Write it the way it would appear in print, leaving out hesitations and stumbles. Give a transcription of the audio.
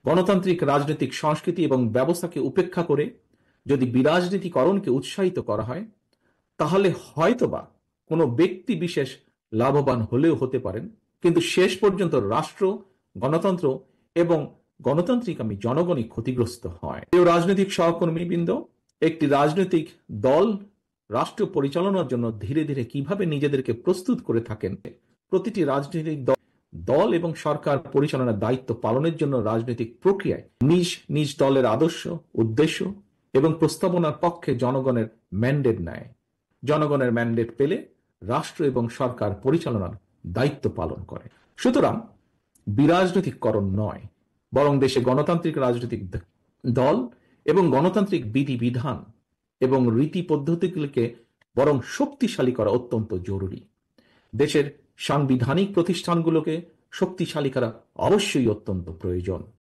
গণতান্ত্রিক রাজনৈতিক সংস্কৃতি এবং ব্যবস্থাকে উপেক্ষা করে যদি বিরাজনীতিকরণকে উৎসাহিত করা হয়, তাহলে হয়তোবা কোনো ব্যক্তি বিশেষ লাভবান হলেও হতে পারেন, কিন্তু শেষ পর্যন্ত রাষ্ট্র, গণতন্ত্র এবং গণতান্ত্রিক জনগণই ক্ষতিগ্রস্ত হয়। প্রিয় রাজনৈতিক সহকর্মীবৃন্দ, একটি রাজনৈতিক দল রাষ্ট্র পরিচালনার জন্য ধীরে ধীরে কিভাবে নিজেদেরকে প্রস্তুত করে থাকেন, প্রতিটি রাজনৈতিক দল এবং সরকার পরিচালনার দায়িত্ব পালনের জন্য রাজনৈতিক প্রক্রিয়ায় নিজ নিজ দলের আদর্শ, উদ্দেশ্য এবং প্রস্তাবনার পক্ষে জনগণের ম্যান্ডেট নেয়। জনগণের ম্যান্ডেট পেলে রাষ্ট্র এবং সরকার পরিচালনার দায়িত্ব পালন করে। সুতরাং বিরাজনৈতিককরণ নয়, বরং দেশে গণতান্ত্রিক রাজনৈতিক দল এবং গণতান্ত্রিক বিধিবিধান এবং রীতি পদ্ধতিগুলিকে বরং শক্তিশালী করা অত্যন্ত জরুরি। দেশের সাংবিধানিক প্রতিষ্ঠানগুলোকে শক্তিশালী করা অবশ্যই অত্যন্ত প্রয়োজন।